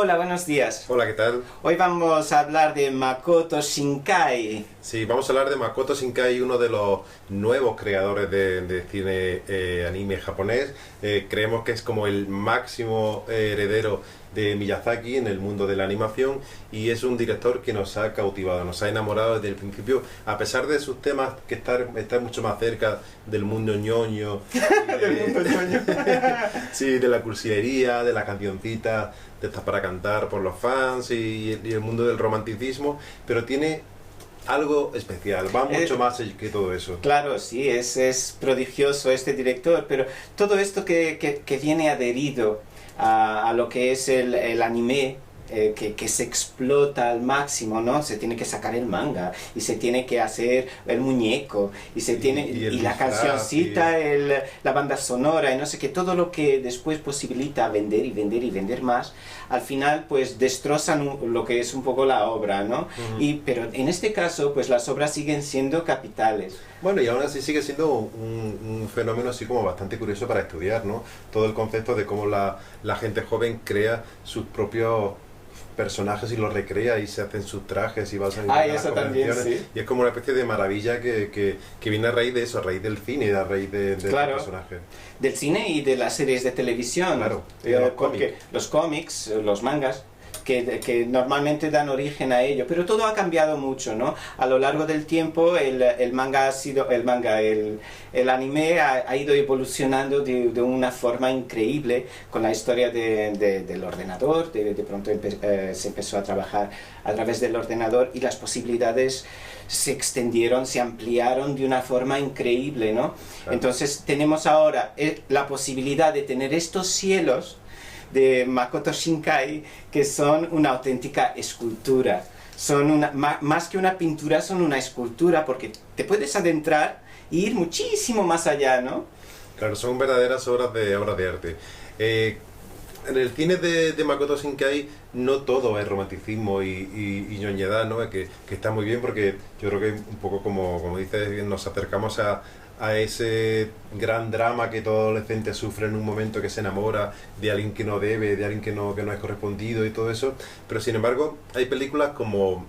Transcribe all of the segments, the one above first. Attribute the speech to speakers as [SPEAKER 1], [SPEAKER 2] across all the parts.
[SPEAKER 1] Hola, buenos días.
[SPEAKER 2] Hola, ¿qué tal?
[SPEAKER 1] Hoy vamos a hablar de Makoto Shinkai.
[SPEAKER 2] Sí, vamos a hablar de Makoto Shinkai, uno de los nuevos creadores de cine anime japonés. Creemos que es como el máximo heredero de Miyazaki en el mundo de la animación y es un director que nos ha cautivado, nos ha enamorado desde el principio, a pesar de sus temas que están mucho más cerca del mundo ñoño,
[SPEAKER 1] Del mundo ñoño.
[SPEAKER 2] sí, de la cursilería, de la cancioncita, de estas para cantar por los fans y el mundo del romanticismo, pero tiene algo especial, va mucho más que todo eso.
[SPEAKER 1] Claro, sí, es prodigioso este director, pero todo esto que viene adherido a lo que es el anime, que se explota al máximo, ¿no? Se tiene que sacar el manga y se tiene que hacer el muñeco y se tiene y la cancioncita, la banda sonora y no sé qué, todo lo que después posibilita vender y vender y vender más, al final pues destrozan lo que es un poco la obra, ¿no? Pero en este caso pues las obras siguen siendo capitales.
[SPEAKER 2] Bueno, y aún así sigue siendo un fenómeno así como bastante curioso para estudiar, ¿no? Todo el concepto de cómo la gente joven crea sus propios personajes y los recrea y se hacen sus trajes y basan en las
[SPEAKER 1] eso también, sí.
[SPEAKER 2] y es como una especie de maravilla que viene a raíz de eso, a raíz del cine, a raíz de
[SPEAKER 1] Claro,
[SPEAKER 2] los personajes.
[SPEAKER 1] Del cine y de las series de televisión.
[SPEAKER 2] Claro,
[SPEAKER 1] Porque los cómics, los mangas, que normalmente dan origen a ello, pero todo ha cambiado mucho, ¿no? A lo largo del tiempo el manga ha sido, el anime ha ido evolucionando de una forma increíble con la historia del ordenador, de pronto se empezó a trabajar a través del ordenador y las posibilidades se extendieron, se ampliaron de una forma increíble, ¿no?
[SPEAKER 2] Claro.
[SPEAKER 1] Entonces tenemos ahora la posibilidad de tener estos cielos de Makoto Shinkai que son una auténtica escultura, son más que una pintura, son una escultura porque te puedes adentrar e ir muchísimo más allá, ¿no?
[SPEAKER 2] Claro, son verdaderas obras de arte. En el cine de Makoto Shinkai no todo es romanticismo y ñoñedad, ¿no? Que está muy bien porque yo creo que un poco como dices, nos acercamos a ese gran drama que todo adolescente sufre en un momento que se enamora de alguien que no debe, de alguien que no es correspondido y todo eso, pero sin embargo hay películas como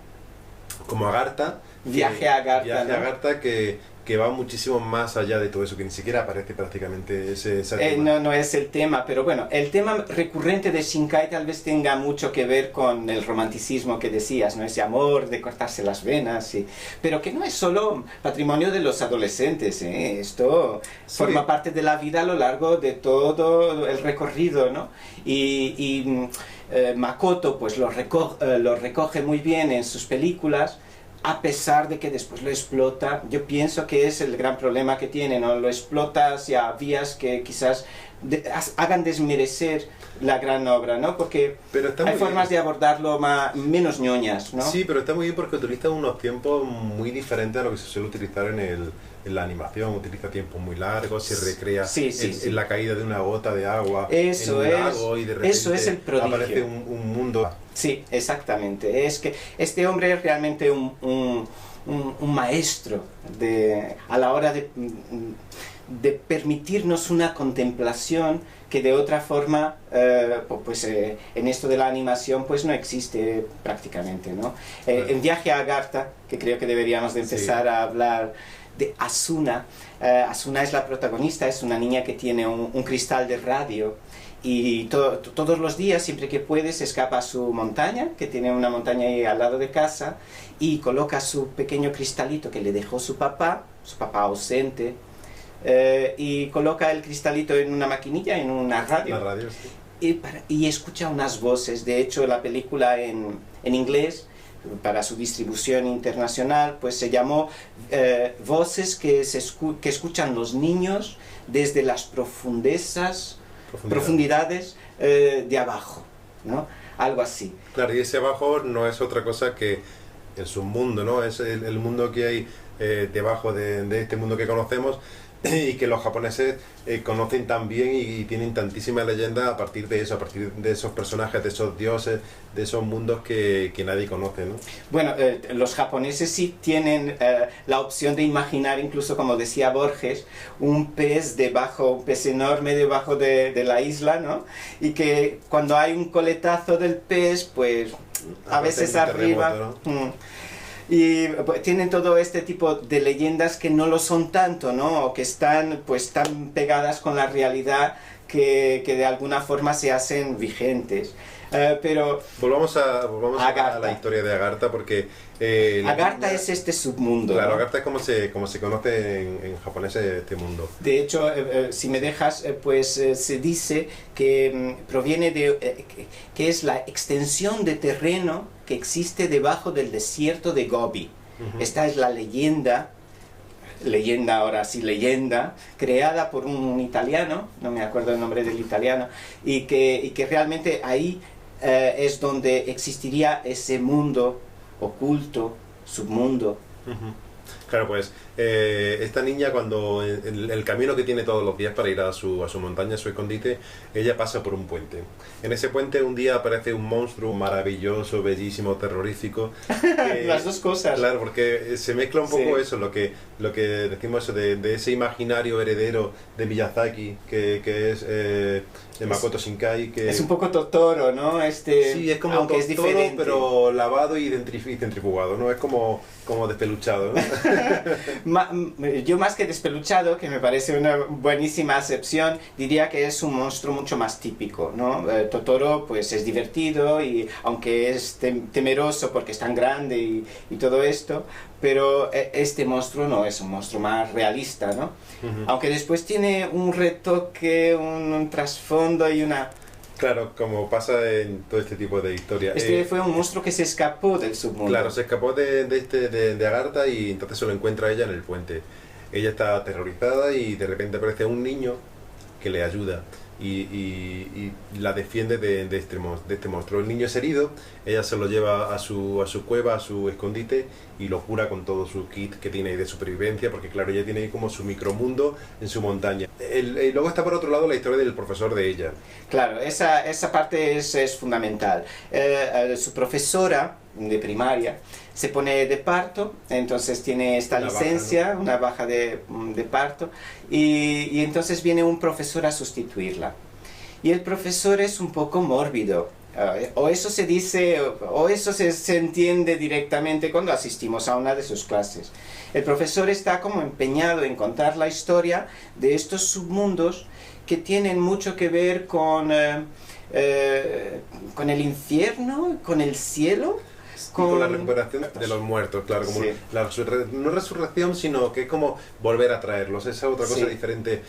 [SPEAKER 2] Agartha,
[SPEAKER 1] Viaje a Agartha, ¿no?
[SPEAKER 2] Agartha que va muchísimo más allá de todo eso, que ni siquiera aparece prácticamente ese tema.
[SPEAKER 1] No es el tema, pero bueno, el tema recurrente de Shinkai tal vez tenga mucho que ver con el romanticismo que decías, ¿no? Ese amor de cortarse las venas, pero que no es solo patrimonio de los adolescentes, ¿eh? Esto forma parte de la vida a lo largo de todo el recorrido, ¿no? Makoto pues lo recoge muy bien en sus películas, a pesar de que después lo explota. Yo pienso que es el gran problema que tiene, ¿no? Lo explota hacia vías que quizás hagan desmerecer la gran obra, ¿no? Porque hay formas de abordarlo menos ñoñas, ¿no?
[SPEAKER 2] Sí, pero está muy bien porque utiliza unos tiempos muy diferentes a lo que se suele utilizar en la animación. Utiliza tiempos muy largos, se recrea en la caída de una gota de agua en un lago y de repente
[SPEAKER 1] eso es el prodigio.
[SPEAKER 2] Aparece un mundo.
[SPEAKER 1] Sí, exactamente. Es que este hombre es realmente un maestro a la hora de permitirnos una contemplación que de otra forma en esto de la animación pues no existe prácticamente, ¿no? En Viaje a Agartha, que creo que deberíamos de empezar a hablar de Asuna. Asuna es la protagonista, es una niña que tiene un cristal de radio y todos los días, siempre que puede, se escapa a su montaña, que tiene una montaña ahí al lado de casa, y coloca su pequeño cristalito que le dejó su papá ausente, y coloca el cristalito en una maquinilla, en una radio,
[SPEAKER 2] Sí.
[SPEAKER 1] y escucha unas voces. De hecho, la película en inglés, para su distribución internacional, pues se llamó Voces que escuchan los niños desde las profundidades de abajo, ¿no? Algo así.
[SPEAKER 2] Claro, y ese abajo no es otra cosa que el submundo, ¿no? Es el mundo que hay debajo de este mundo que conocemos, y que los japoneses conocen tan bien y tienen tantísimas leyendas a partir de eso, a partir de esos personajes, de esos dioses, de esos mundos que nadie conoce, ¿no?
[SPEAKER 1] Bueno, los japoneses sí tienen la opción de imaginar, incluso como decía Borges, un pez debajo, un pez enorme debajo de la isla, ¿no? Y que cuando hay un coletazo del pez, pues a veces arriba...
[SPEAKER 2] Terremoto, ¿no?
[SPEAKER 1] Y pues, tienen todo este tipo de leyendas que no lo son tanto, ¿no? O que están pues tan pegadas con la realidad que de alguna forma se hacen vigentes. Pero
[SPEAKER 2] volvamos a
[SPEAKER 1] Agartha.
[SPEAKER 2] la historia de Agartha, porque...
[SPEAKER 1] Agartha es este submundo,
[SPEAKER 2] Claro,
[SPEAKER 1] ¿no?
[SPEAKER 2] Agartha es como se conoce en japonés este mundo.
[SPEAKER 1] De hecho, si me dejas, se dice que proviene de... que es la extensión de terreno que existe debajo del desierto de Gobi. Esta es la leyenda, ahora sí, leyenda, creada por un italiano, no me acuerdo el nombre del italiano, y que realmente ahí es donde existiría ese mundo oculto, submundo.
[SPEAKER 2] Claro, pues esta niña, cuando el camino que tiene todos los días para ir a su montaña, a su escondite, ella pasa por un puente. En ese puente un día aparece un monstruo maravilloso, bellísimo, terrorífico.
[SPEAKER 1] Las dos cosas.
[SPEAKER 2] Claro, porque se mezcla un poco
[SPEAKER 1] Sí.
[SPEAKER 2] eso, lo que decimos eso, de ese imaginario heredero de Miyazaki, que es de Makoto Shinkai. Que
[SPEAKER 1] Es un poco Totoro, ¿no?
[SPEAKER 2] sí, es como
[SPEAKER 1] aunque es
[SPEAKER 2] Totoro,
[SPEAKER 1] diferente.
[SPEAKER 2] pero lavado y centrifugado, ¿no? Es como despeluchado, ¿no?
[SPEAKER 1] Yo más que despeluchado, que me parece una buenísima acepción, diría que es un monstruo mucho más típico, ¿no? Totoro pues es divertido y aunque es temeroso porque es tan grande y todo esto, pero este monstruo no, es un monstruo más realista, ¿no? Aunque después tiene un retoque, un trasfondo y una...
[SPEAKER 2] Claro, como pasa en todo este tipo de historias.
[SPEAKER 1] Fue un monstruo que se escapó del submundo.
[SPEAKER 2] Claro, se escapó de Agartha y entonces se lo encuentra ella en el puente. Ella está aterrorizada y de repente aparece un niño que le ayuda y la defiende de este monstruo. El niño es herido, ella se lo lleva a su cueva, a su escondite y lo cura con todo su kit que tiene ahí de supervivencia, porque claro, ella tiene ahí como su micromundo en su montaña. Luego está por otro lado la historia del profesor de ella.
[SPEAKER 1] Claro, esa parte es fundamental. Su profesora de primaria se pone de parto, entonces tiene esta
[SPEAKER 2] Una
[SPEAKER 1] licencia,
[SPEAKER 2] baja, ¿no?
[SPEAKER 1] una baja de parto, y entonces viene un profesor a sustituirla. Y el profesor es un poco mórbido. O eso se dice, o eso se entiende directamente cuando asistimos a una de sus clases. El profesor está como empeñado en contar la historia de estos submundos que tienen mucho que ver con el infierno, con el cielo.
[SPEAKER 2] Con la recuperación de los muertos, claro, como
[SPEAKER 1] Sí.
[SPEAKER 2] no resurrección, sino que es como volver a traerlos, esa es otra cosa
[SPEAKER 1] Sí.
[SPEAKER 2] diferente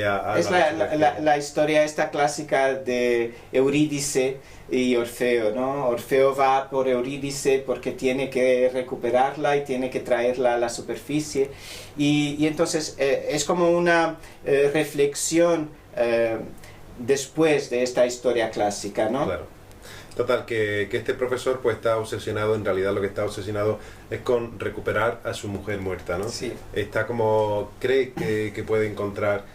[SPEAKER 2] a
[SPEAKER 1] Es la historia esta clásica de Eurídice y Orfeo, ¿no? Orfeo va por Eurídice porque tiene que recuperarla y tiene que traerla a la superficie y entonces es como una reflexión después de esta historia clásica, ¿no?
[SPEAKER 2] Claro. Total, que este profesor pues está obsesionado, en realidad lo que está obsesionado es con recuperar a su mujer muerta, ¿no?
[SPEAKER 1] Sí.
[SPEAKER 2] Está como, cree que puede encontrar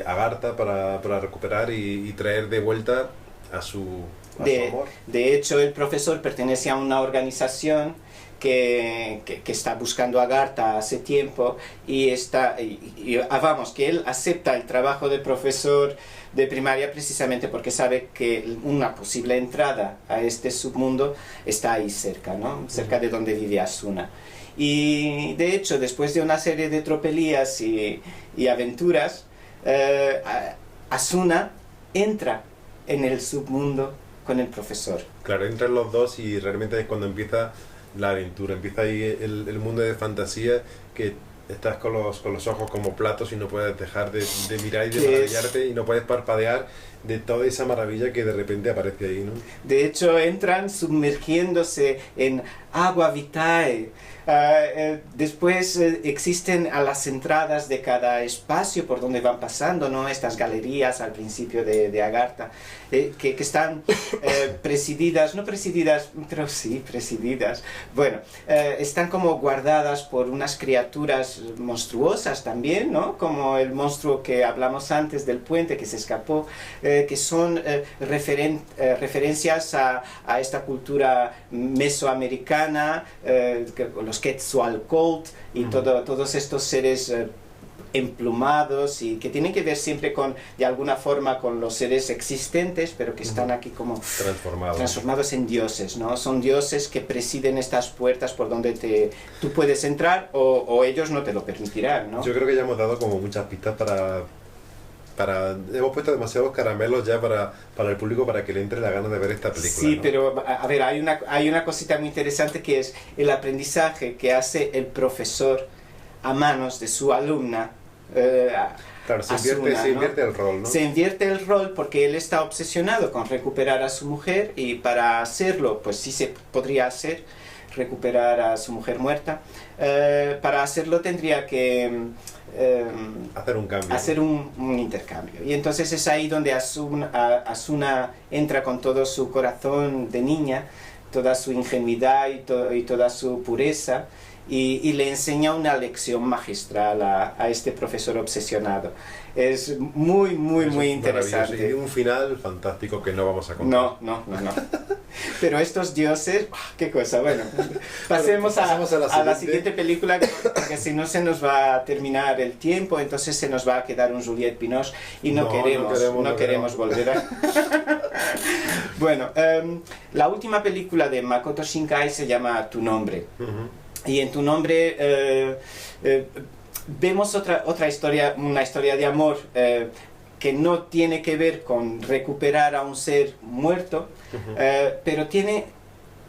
[SPEAKER 2] a Agartha para recuperar y traer de vuelta a su amor.
[SPEAKER 1] De hecho, el profesor pertenece a una organización que está buscando a Agartha hace tiempo vamos, que él acepta el trabajo de profesor de primaria precisamente porque sabe que una posible entrada a este submundo está ahí cerca, ¿no? Cerca de donde vive Asuna. Y de hecho, después de una serie de tropelías y aventuras, Asuna entra en el submundo con el profesor.
[SPEAKER 2] Claro, entran los dos y realmente es cuando empieza la aventura, empieza ahí el mundo de fantasía que estás con los ojos como platos y no puedes dejar de mirar y de maravillarte y no puedes parpadear de toda esa maravilla que de repente aparece ahí, ¿no?
[SPEAKER 1] De hecho, entran sumergiéndose en agua vitae. Después existen a las entradas de cada espacio por donde van pasando, ¿no? Estas galerías al principio de Agartha, que están presididas, no presididas, pero sí presididas. Bueno, están como guardadas por unas criaturas criaturas monstruosas también, ¿no? Como el monstruo que hablamos antes del puente que se escapó, que son referencias a esta cultura mesoamericana, los Quetzalcóatl y todos estos seres emplumados y que tienen que ver siempre con, de alguna forma, con los seres existentes, pero que están aquí como transformados en dioses, ¿no? Son dioses que presiden estas puertas por donde tú puedes entrar o ellos no te lo permitirán, ¿no?
[SPEAKER 2] Yo creo que ya hemos dado como muchas pistas hemos puesto demasiados caramelos ya para el público para que le entre la gana de ver esta película.
[SPEAKER 1] Sí,
[SPEAKER 2] ¿no?
[SPEAKER 1] pero a ver, hay una cosita muy interesante que es el aprendizaje que hace el profesor a manos de su alumna.
[SPEAKER 2] Claro, se invierte el rol, ¿no?
[SPEAKER 1] Se invierte el rol porque él está obsesionado con recuperar a su mujer y para hacerlo, pues sí se podría hacer, recuperar a su mujer muerta. Para hacerlo tendría que
[SPEAKER 2] hacer un cambio.
[SPEAKER 1] Hacer un intercambio. Y entonces es ahí donde Asuna entra con todo su corazón de niña, toda su ingenuidad y toda su pureza. Y le enseña una lección magistral a este profesor obsesionado. Es muy interesante.
[SPEAKER 2] Y un final fantástico que no vamos a contar.
[SPEAKER 1] No. Pero estos dioses, qué cosa. Bueno, pasemos a la siguiente película, porque si no se nos va a terminar el tiempo, entonces se nos va a quedar un Juliette Binoche y no queremos volver a... Bueno, la última película de Makoto Shinkai se llama Tu nombre. Y en Tu nombre vemos otra historia, una historia de amor que no tiene que ver con recuperar a un ser muerto, pero tiene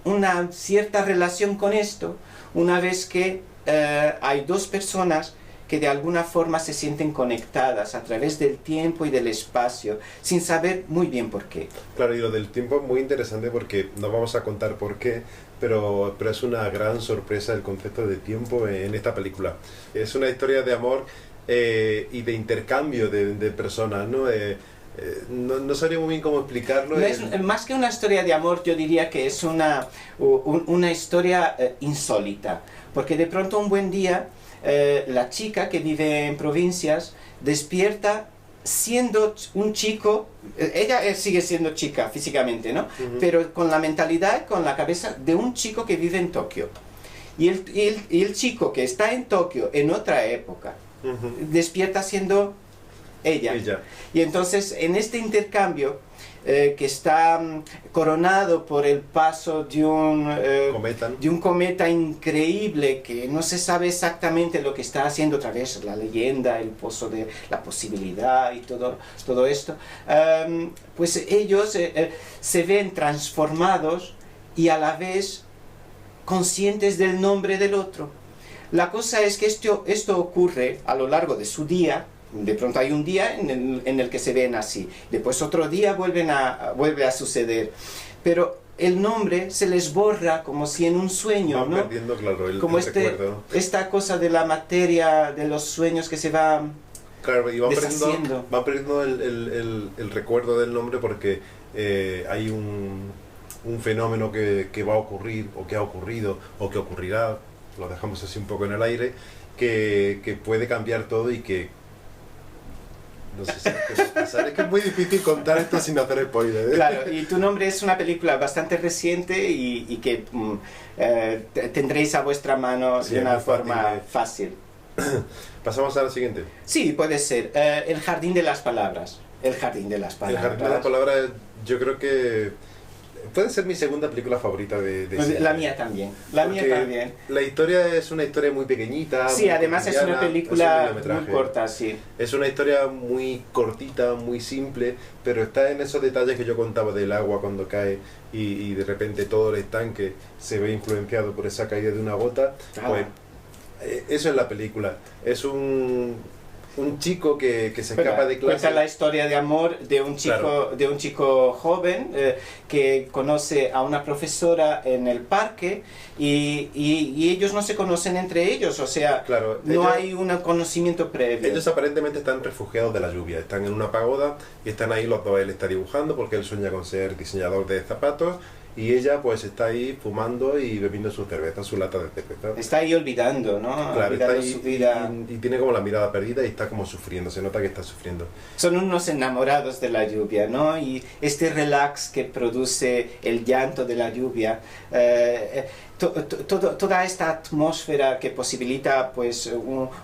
[SPEAKER 1] una cierta relación con esto, una vez que hay dos personas que de alguna forma se sienten conectadas a través del tiempo y del espacio, sin saber muy bien por qué.
[SPEAKER 2] Claro, y lo del tiempo es muy interesante porque no vamos a contar por qué, pero es una gran sorpresa el concepto de tiempo en esta película. Es una historia de amor y de intercambio de personas, ¿no? No sabría muy bien cómo explicarlo.
[SPEAKER 1] No es, más que una historia de amor, yo diría que es una historia insólita, porque de pronto un buen día la chica que vive en provincias despierta siendo un chico, ella sigue siendo chica físicamente, ¿no? Pero con la mentalidad, con la cabeza de un chico que vive en Tokio. Y el chico que está en Tokio en otra época, despierta siendo ella. Y entonces en este intercambio, que está coronado por el paso de un cometa increíble que no se sabe exactamente lo que está haciendo, otra vez la leyenda, el pozo de la posibilidad y todo esto, pues ellos se ven transformados y a la vez conscientes del nombre del otro. La cosa es que esto ocurre a lo largo de su día. De pronto hay un día en el que se ven así, después otro día vuelve a suceder, pero el nombre se les borra como si en un sueño,
[SPEAKER 2] van
[SPEAKER 1] ¿no?
[SPEAKER 2] Perdiendo, claro,
[SPEAKER 1] como
[SPEAKER 2] el recuerdo.
[SPEAKER 1] Esta cosa de la materia, de los sueños que se va
[SPEAKER 2] claro, y van
[SPEAKER 1] deshaciendo.
[SPEAKER 2] Perdiendo el recuerdo del nombre porque hay un fenómeno que va a ocurrir, o que ha ocurrido, o que ocurrirá, lo dejamos así un poco en el aire, que puede cambiar todo y que no sé si es que es muy difícil contar esto sin hacer spoiler, ¿eh?
[SPEAKER 1] Claro, y Tu nombre es una película bastante reciente y que tendréis a vuestra mano de una forma fácil.
[SPEAKER 2] ¿Pasamos a la siguiente?
[SPEAKER 1] Sí, puede ser. El jardín de las palabras. El jardín de las palabras.
[SPEAKER 2] El jardín de las palabras, yo creo que puede ser mi segunda película favorita de
[SPEAKER 1] la mía también. La mía también.
[SPEAKER 2] La historia es una historia muy pequeñita.
[SPEAKER 1] Sí,
[SPEAKER 2] muy
[SPEAKER 1] además es una película muy corta, sí.
[SPEAKER 2] Es una historia muy cortita, muy simple, pero está en esos detalles que yo contaba del agua cuando cae y de repente todo el estanque se ve influenciado por esa caída de una gota. Pues eso es la película. Es un chico que se escapa de clase.
[SPEAKER 1] Cuenta la historia de amor de un chico, claro, de un chico joven que conoce a una profesora en el parque y ellos no se conocen entre ellos, o sea,
[SPEAKER 2] claro,
[SPEAKER 1] no hay un conocimiento previo.
[SPEAKER 2] Ellos aparentemente están refugiados de la lluvia, están en una pagoda y están ahí los dos. Él está dibujando porque él sueña con ser diseñador de zapatos y ella pues está ahí fumando y bebiendo su cerveza, su lata de cerveza.
[SPEAKER 1] Está ahí olvidando, ¿no?
[SPEAKER 2] Claro,
[SPEAKER 1] Olvidando
[SPEAKER 2] está ahí
[SPEAKER 1] su vida.
[SPEAKER 2] y tiene como la mirada perdida y está como sufriendo, se nota que está sufriendo.
[SPEAKER 1] Son unos enamorados de la lluvia, ¿no? Y este relax que produce el llanto de la lluvia, toda esta atmósfera que posibilita pues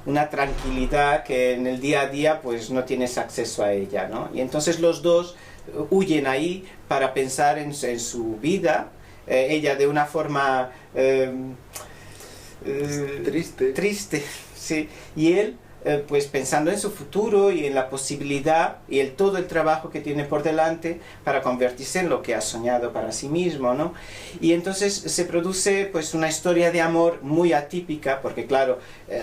[SPEAKER 1] una tranquilidad que en el día a día pues no tienes acceso a ella, ¿no? Y entonces los dos huyen ahí para pensar en su vida, ella de una forma triste, sí, y él pues pensando en su futuro y en la posibilidad y todo el trabajo que tiene por delante para convertirse en lo que ha soñado para sí mismo, ¿no? Y entonces se produce pues una historia de amor muy atípica, porque claro,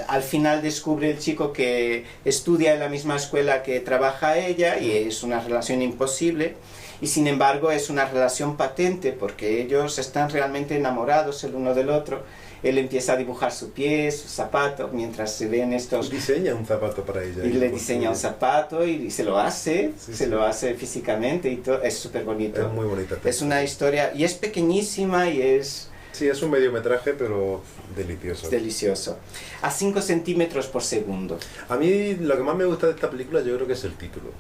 [SPEAKER 1] al final descubre el chico que estudia en la misma escuela que trabaja ella y es una relación imposible. Y sin embargo es una relación patente porque ellos están realmente enamorados el uno del otro. Él empieza a dibujar su pie, su zapato, mientras se ven estos...
[SPEAKER 2] Diseña un zapato para ella.
[SPEAKER 1] Y le diseña un zapato y se lo hace, lo hace físicamente y todo, es súper bonito.
[SPEAKER 2] Es muy bonita.
[SPEAKER 1] Es una historia, y es pequeñísima y es...
[SPEAKER 2] Sí, es un mediometraje, pero delicioso.
[SPEAKER 1] Delicioso. A 5 centímetros por segundo.
[SPEAKER 2] A mí lo que más me gusta de esta película yo creo que es el título.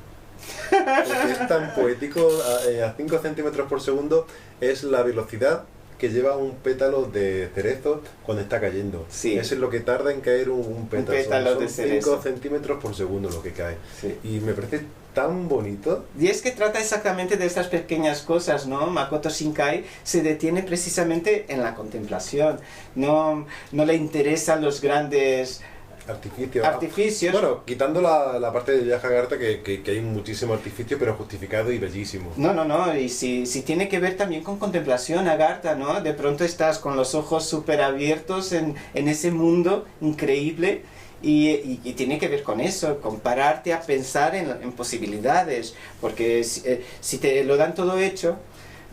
[SPEAKER 2] Porque es tan poético, a 5 centímetros por segundo es la velocidad que lleva un pétalo de cerezo cuando está cayendo.
[SPEAKER 1] Sí.
[SPEAKER 2] Eso es lo que tarda en caer un pétalo.
[SPEAKER 1] Un pétalo de cerezo.
[SPEAKER 2] 5 centímetros por segundo lo que cae.
[SPEAKER 1] Sí.
[SPEAKER 2] Y me parece tan bonito.
[SPEAKER 1] Y es que trata exactamente de estas pequeñas cosas, ¿no? Makoto Shinkai se detiene precisamente en la contemplación. No le interesan los grandes... artificios.
[SPEAKER 2] Bueno, quitando la parte de Yahya Garta que hay muchísimo artificio, pero justificado y bellísimo.
[SPEAKER 1] No, y si tiene que ver también con contemplación, Agartha, ¿no? De pronto estás con los ojos súper abiertos en ese mundo increíble y tiene que ver con eso, con pararte a pensar en posibilidades, porque si te lo dan todo hecho,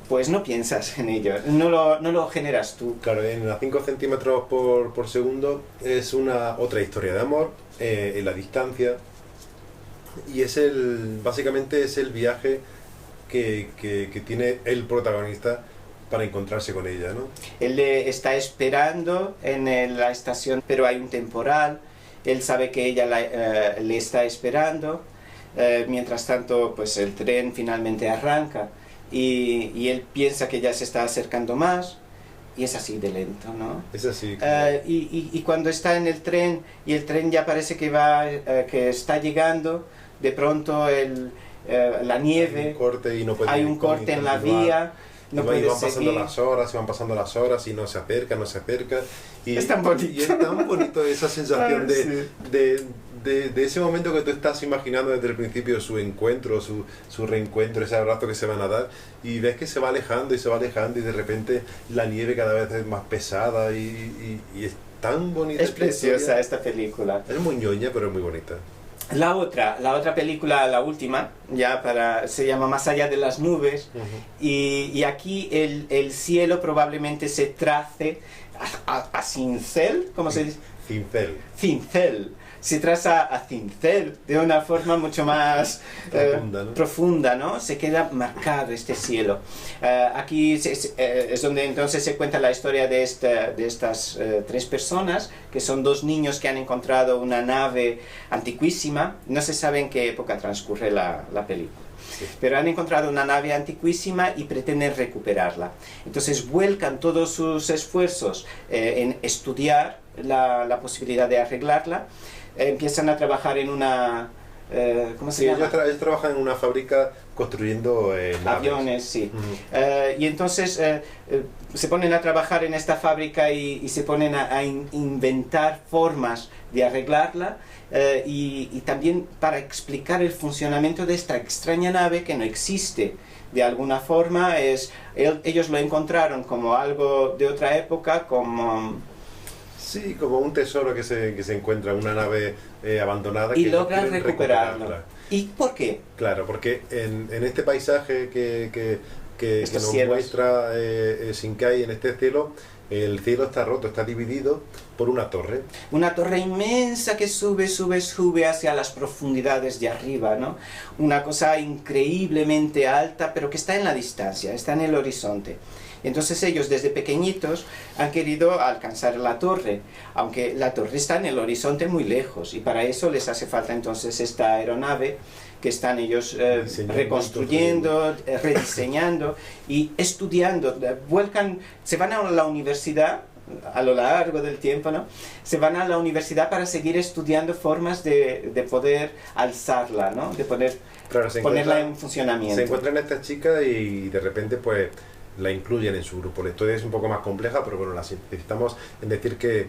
[SPEAKER 1] pues no piensas en ello, no lo generas tú.
[SPEAKER 2] Claro, en a 5 centímetros por segundo es otra historia de amor, en la distancia, y básicamente es el viaje que tiene el protagonista para encontrarse con ella, ¿no?
[SPEAKER 1] Él le está esperando en la estación, pero hay un temporal, él sabe que ella le está esperando, mientras tanto pues el tren finalmente arranca. Y él piensa que ya se está acercando más, y es así de lento, ¿no?
[SPEAKER 2] Es así. Claro.
[SPEAKER 1] Y cuando está en el tren, y el tren ya parece que está llegando, de pronto la nieve,
[SPEAKER 2] hay un corte, y no puede
[SPEAKER 1] hay un corte en la vía, no puede
[SPEAKER 2] van pasando
[SPEAKER 1] seguir.
[SPEAKER 2] las horas, y van pasando las horas, y no se acerca. Y
[SPEAKER 1] es tan bonito.
[SPEAKER 2] Y es tan bonito esa sensación de ese momento que tú estás imaginando desde el principio, su encuentro, su reencuentro, ese abrazo que se van a dar, y ves que se va alejando, y de repente la nieve cada vez es más pesada, y es tan bonita.
[SPEAKER 1] Es preciosa esta película.
[SPEAKER 2] Es muy ñoña, pero es muy bonita.
[SPEAKER 1] La otra película, la última, se llama Más allá de las nubes, y aquí el cielo probablemente se trace a cincel, ¿cómo se dice? Cincel. Se traza a cincel de una forma mucho más profunda, ¿no? Se queda marcado este cielo. Aquí es donde entonces se cuenta la historia de estas 3 personas, que son 2 niños que han encontrado una nave antiquísima. No se sabe en qué época transcurre la película. Sí. Pero han encontrado una nave antiquísima y pretenden recuperarla. Entonces vuelcan todos sus esfuerzos en estudiar la posibilidad de arreglarla. Empiezan a trabajar en una... ¿cómo se llama?
[SPEAKER 2] Ellos trabajan en una fábrica construyendo
[SPEAKER 1] aviones, sí. Y entonces se ponen a trabajar en esta fábrica y se ponen a inventar formas de arreglarla, y también para explicar el funcionamiento de esta extraña nave que no existe. De alguna forma ellos lo encontraron como algo de otra época, como...
[SPEAKER 2] Sí, como un tesoro que se encuentra, una nave abandonada.
[SPEAKER 1] Y logran recuperarlo. ¿Y por qué?
[SPEAKER 2] Claro, porque en este paisaje que nos
[SPEAKER 1] cielos.
[SPEAKER 2] Muestra Shinkai, en este cielo, el cielo está roto, está dividido por una torre.
[SPEAKER 1] Una torre inmensa que sube hacia las profundidades de arriba, ¿no? Una cosa increíblemente alta, pero que está en la distancia, está en el horizonte. Entonces ellos desde pequeñitos han querido alcanzar la torre, aunque la torre está en el horizonte muy lejos, y para eso les hace falta entonces esta aeronave que están ellos reconstruyendo, rediseñando y estudiando. Se van a la universidad a lo largo del tiempo, ¿no? Se van a la universidad para seguir estudiando formas de poder alzarla, ¿no? De poder ponerla en funcionamiento.
[SPEAKER 2] Se encuentran estas chicas y de repente pues la incluyen en su grupo. La historia es un poco más compleja, pero bueno, la necesitamos en decir que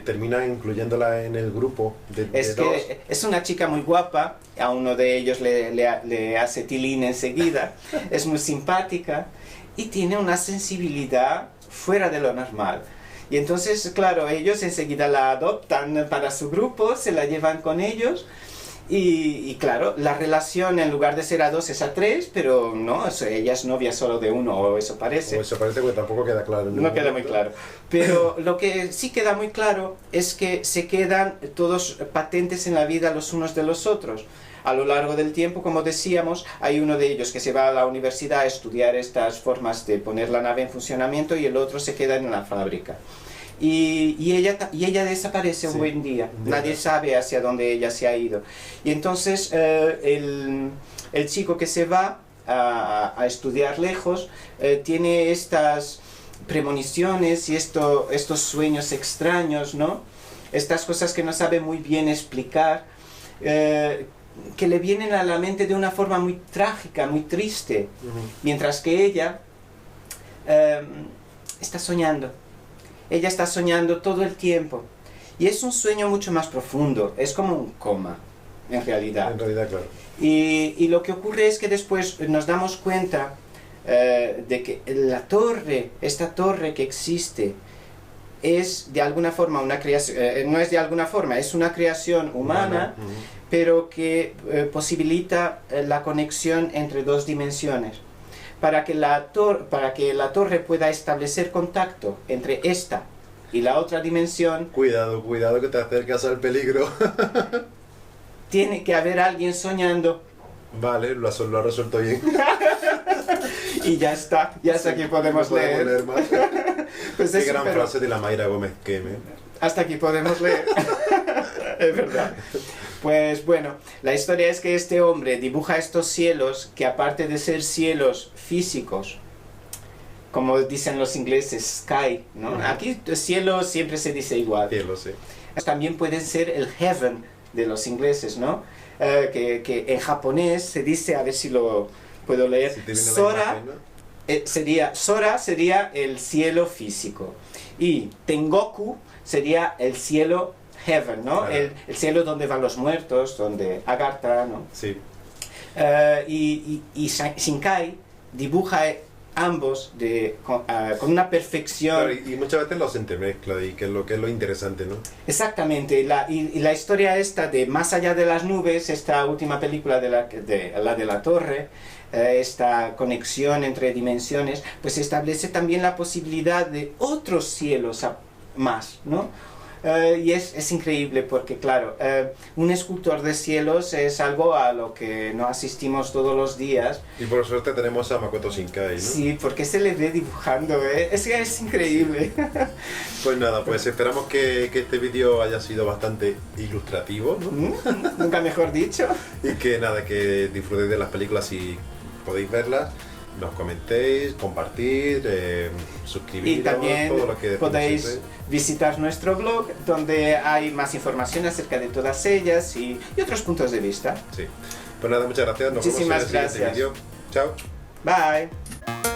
[SPEAKER 2] termina incluyéndola en el grupo
[SPEAKER 1] es que
[SPEAKER 2] dos.
[SPEAKER 1] Es una chica muy guapa, a uno de ellos le hace tilín enseguida, es muy simpática y tiene una sensibilidad fuera de lo normal. Y entonces, claro, ellos enseguida la adoptan para su grupo, se la llevan con ellos. Y claro, la relación en lugar de ser a 2 es a 3, pero no, ella es novia solo de uno, o eso parece.
[SPEAKER 2] O eso parece, porque tampoco queda claro.
[SPEAKER 1] No queda muy claro. Pero lo que sí queda muy claro es que se quedan todos patentes en la vida los unos de los otros. A lo largo del tiempo, como decíamos, hay uno de ellos que se va a la universidad a estudiar estas formas de poner la nave en funcionamiento y el otro se queda en la fábrica. Y ella desaparece un buen día. Nadie sabe hacia dónde ella se ha ido. Y entonces el chico que se va a estudiar lejos tiene estas premoniciones y estos sueños extraños, ¿no? Estas cosas que no sabe muy bien explicar, que le vienen a la mente de una forma muy trágica, muy triste, mientras que ella está soñando. Ella está soñando todo el tiempo. Y es un sueño mucho más profundo. Es como un coma, en realidad.
[SPEAKER 2] En realidad, claro.
[SPEAKER 1] Y lo que ocurre es que después nos damos cuenta de que la torre, esta torre que existe, es de alguna forma una creación, no es de alguna forma, es una creación humana, pero que posibilita la conexión entre dos dimensiones. Para que la torre pueda establecer contacto entre esta y la otra dimensión...
[SPEAKER 2] Cuidado que te acercas al peligro.
[SPEAKER 1] Tiene que haber alguien soñando.
[SPEAKER 2] Vale, lo ha resuelto bien.
[SPEAKER 1] Y ya está, hasta aquí podemos leer.
[SPEAKER 2] Leer más.
[SPEAKER 1] Pues
[SPEAKER 2] Qué gran frase de la Mayra Gómez Queme.
[SPEAKER 1] Hasta aquí podemos leer. Es verdad. Pues bueno, la historia es que este hombre dibuja estos cielos que, aparte de ser cielos físicos, como dicen los ingleses, sky, ¿no? Aquí cielo siempre se dice igual.
[SPEAKER 2] Cielo, sí.
[SPEAKER 1] También pueden ser el heaven de los ingleses, ¿no? Que en japonés se dice, a ver si lo puedo leer,
[SPEAKER 2] Si
[SPEAKER 1] Sora,
[SPEAKER 2] imagen, ¿no?
[SPEAKER 1] Sora sería el cielo físico y Tengoku sería el cielo heaven, ¿no?
[SPEAKER 2] Claro.
[SPEAKER 1] El cielo donde van los muertos, donde Agartha, ¿no?
[SPEAKER 2] Sí.
[SPEAKER 1] Y Shinkai dibuja ambos con una perfección.
[SPEAKER 2] Claro, y muchas veces los entremezcla, y que es lo interesante, ¿no?
[SPEAKER 1] Exactamente, y la historia esta de Más allá de las nubes, esta última película de la torre, esta conexión entre dimensiones, pues establece también la posibilidad de otros cielos más, ¿no? Y es increíble porque, claro, un escultor de cielos es algo a lo que no asistimos todos los días.
[SPEAKER 2] Y por suerte tenemos a Makoto Shinkai, ¿no?
[SPEAKER 1] Sí, porque se le ve dibujando, es increíble.
[SPEAKER 2] Pues nada, pues esperamos que este vídeo haya sido bastante ilustrativo, ¿no?
[SPEAKER 1] Nunca mejor dicho.
[SPEAKER 2] Y que nada, que disfrutéis de las películas si podéis verlas. Nos comentéis, compartir, suscribiros,
[SPEAKER 1] Y también
[SPEAKER 2] todo lo que
[SPEAKER 1] podéis
[SPEAKER 2] siempre.
[SPEAKER 1] visitar nuestro blog, donde hay más información acerca de todas ellas y otros puntos de vista.
[SPEAKER 2] Sí. Pues nada, muchas gracias. Nos vemos en el
[SPEAKER 1] Muchísimas
[SPEAKER 2] siguiente
[SPEAKER 1] gracias.
[SPEAKER 2] vídeo. Chao.
[SPEAKER 1] Bye.